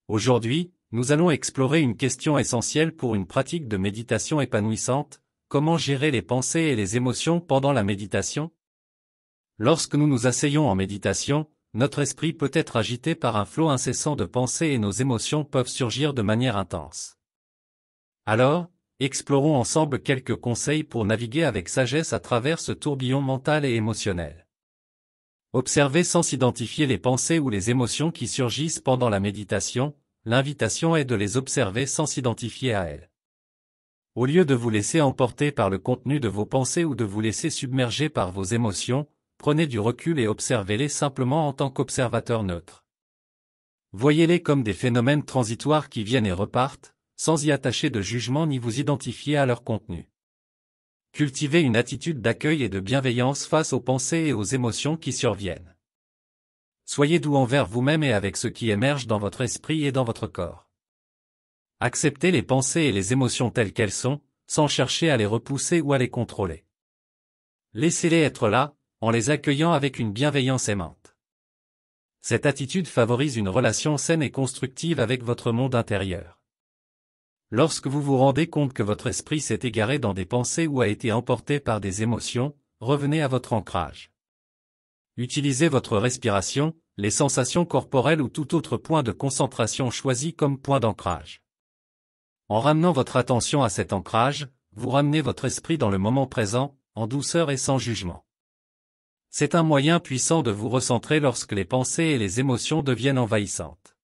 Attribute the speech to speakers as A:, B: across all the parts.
A: Aujourd'hui, nous allons explorer une question essentielle pour une pratique de méditation épanouissante: comment gérer les pensées et les émotions pendant la méditation? Lorsque nous nous asseyons en méditation, notre esprit peut être agité par un flot incessant de pensées et nos émotions peuvent surgir de manière intense. Alors, explorons ensemble quelques conseils pour naviguer avec sagesse à travers ce tourbillon mental et émotionnel. Observez sans s'identifier les pensées ou les émotions qui surgissent pendant la méditation. L'invitation est de les observer sans s'identifier à elles. Au lieu de vous laisser emporter par le contenu de vos pensées ou de vous laisser submerger par vos émotions, prenez du recul et observez-les simplement en tant qu'observateur neutre. Voyez-les comme des phénomènes transitoires qui viennent et repartent, sans y attacher de jugement ni vous identifier à leur contenu. Cultivez une attitude d'accueil et de bienveillance face aux pensées et aux émotions qui surviennent. Soyez doux envers vous-même et avec ce qui émerge dans votre esprit et dans votre corps. Acceptez les pensées et les émotions telles qu'elles sont, sans chercher à les repousser ou à les contrôler. Laissez-les être là, en les accueillant avec une bienveillance aimante. Cette attitude favorise une relation saine et constructive avec votre monde intérieur. Lorsque vous vous rendez compte que votre esprit s'est égaré dans des pensées ou a été emporté par des émotions, revenez à votre ancrage. Utilisez votre respiration, les sensations corporelles ou tout autre point de concentration choisi comme point d'ancrage. En ramenant votre attention à cet ancrage, vous ramenez votre esprit dans le moment présent, en douceur et sans jugement. C'est un moyen puissant de vous recentrer lorsque les pensées et les émotions deviennent envahissantes.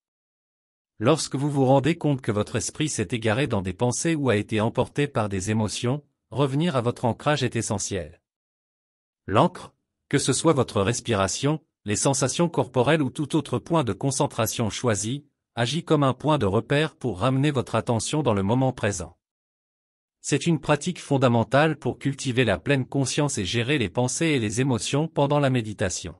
A: Lorsque vous vous rendez compte que votre esprit s'est égaré dans des pensées ou a été emporté par des émotions, revenir à votre ancrage est essentiel. L'ancre, que ce soit votre respiration, les sensations corporelles ou tout autre point de concentration choisi, agit comme un point de repère pour ramener votre attention dans le moment présent. C'est une pratique fondamentale pour cultiver la pleine conscience et gérer les pensées et les émotions pendant la méditation.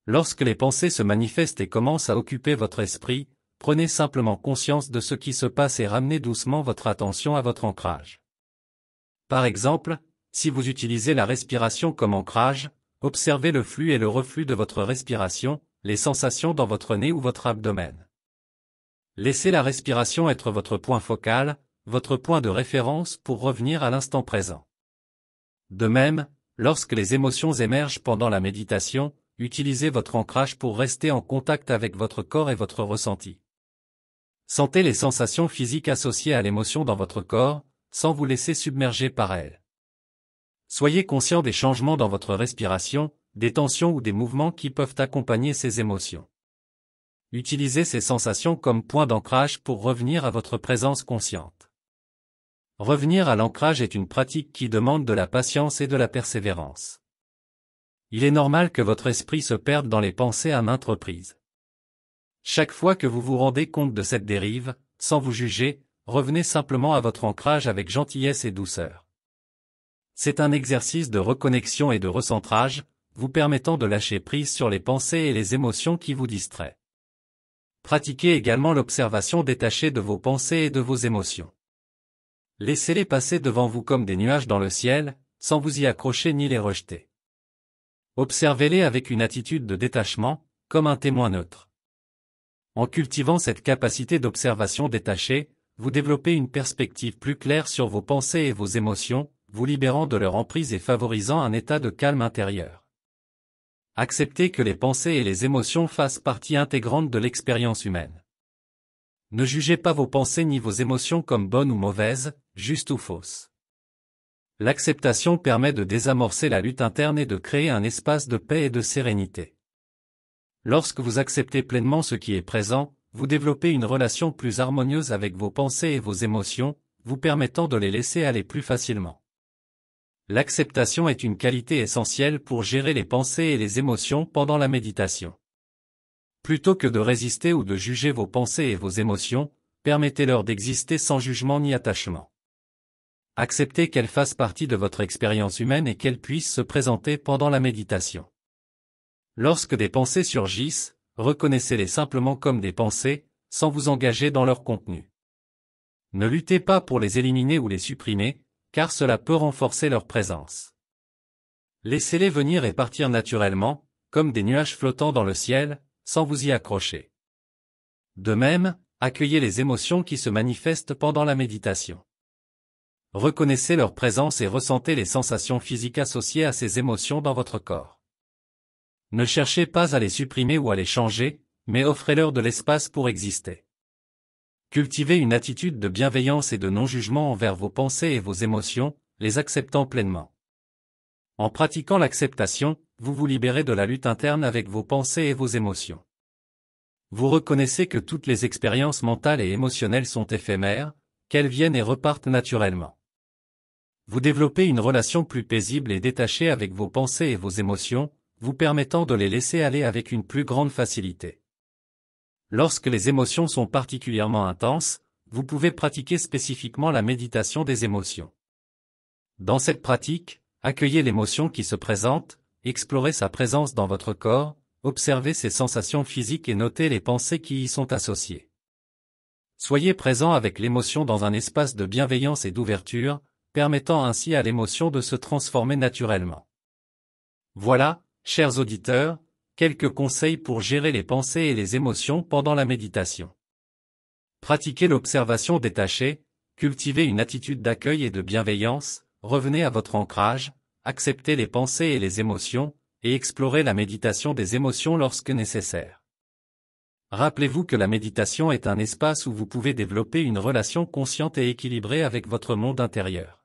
A: Lorsque les pensées se manifestent et commencent à occuper votre esprit, prenez simplement conscience de ce qui se passe et ramenez doucement votre attention à votre ancrage. Par exemple, si vous utilisez la respiration comme ancrage, observez le flux et le reflux de votre respiration, les sensations dans votre nez ou votre abdomen. Laissez la respiration être votre point focal, votre point de référence pour revenir à l'instant présent. De même, lorsque les émotions émergent pendant la méditation, utilisez votre ancrage pour rester en contact avec votre corps et votre ressenti. Sentez les sensations physiques associées à l'émotion dans votre corps, sans vous laisser submerger par elles. Soyez conscient des changements dans votre respiration, des tensions ou des mouvements qui peuvent accompagner ces émotions. Utilisez ces sensations comme point d'ancrage pour revenir à votre présence consciente. Revenir à l'ancrage est une pratique qui demande de la patience et de la persévérance. Il est normal que votre esprit se perde dans les pensées à maintes reprises. Chaque fois que vous vous rendez compte de cette dérive, sans vous juger, revenez simplement à votre ancrage avec gentillesse et douceur. C'est un exercice de reconnexion et de recentrage, vous permettant de lâcher prise sur les pensées et les émotions qui vous distraient. Pratiquez également l'observation détachée de vos pensées et de vos émotions. Laissez-les passer devant vous comme des nuages dans le ciel, sans vous y accrocher ni les rejeter. Observez-les avec une attitude de détachement, comme un témoin neutre. En cultivant cette capacité d'observation détachée, vous développez une perspective plus claire sur vos pensées et vos émotions, vous libérant de leur emprise et favorisant un état de calme intérieur. Acceptez que les pensées et les émotions fassent partie intégrante de l'expérience humaine. Ne jugez pas vos pensées ni vos émotions comme bonnes ou mauvaises, justes ou fausses. L'acceptation permet de désamorcer la lutte interne et de créer un espace de paix et de sérénité. Lorsque vous acceptez pleinement ce qui est présent, vous développez une relation plus harmonieuse avec vos pensées et vos émotions, vous permettant de les laisser aller plus facilement. L'acceptation est une qualité essentielle pour gérer les pensées et les émotions pendant la méditation. Plutôt que de résister ou de juger vos pensées et vos émotions, permettez-leur d'exister sans jugement ni attachement. Acceptez qu'elles fassent partie de votre expérience humaine et qu'elles puissent se présenter pendant la méditation. Lorsque des pensées surgissent, reconnaissez-les simplement comme des pensées, sans vous engager dans leur contenu. Ne luttez pas pour les éliminer ou les supprimer, car cela peut renforcer leur présence. Laissez-les venir et partir naturellement, comme des nuages flottants dans le ciel, sans vous y accrocher. De même, accueillez les émotions qui se manifestent pendant la méditation. Reconnaissez leur présence et ressentez les sensations physiques associées à ces émotions dans votre corps. Ne cherchez pas à les supprimer ou à les changer, mais offrez-leur de l'espace pour exister. Cultivez une attitude de bienveillance et de non-jugement envers vos pensées et vos émotions, les acceptant pleinement. En pratiquant l'acceptation, vous vous libérez de la lutte interne avec vos pensées et vos émotions. Vous reconnaissez que toutes les expériences mentales et émotionnelles sont éphémères, qu'elles viennent et repartent naturellement. Vous développez une relation plus paisible et détachée avec vos pensées et vos émotions, vous permettant de les laisser aller avec une plus grande facilité. Lorsque les émotions sont particulièrement intenses, vous pouvez pratiquer spécifiquement la méditation des émotions. Dans cette pratique, accueillez l'émotion qui se présente, explorez sa présence dans votre corps, observez ses sensations physiques et notez les pensées qui y sont associées. Soyez présent avec l'émotion dans un espace de bienveillance et d'ouverture, permettant ainsi à l'émotion de se transformer naturellement. Voilà, chers auditeurs, quelques conseils pour gérer les pensées et les émotions pendant la méditation. Pratiquez l'observation détachée, cultivez une attitude d'accueil et de bienveillance, revenez à votre ancrage, acceptez les pensées et les émotions, et explorez la méditation des émotions lorsque nécessaire. Rappelez-vous que la méditation est un espace où vous pouvez développer une relation consciente et équilibrée avec votre monde intérieur.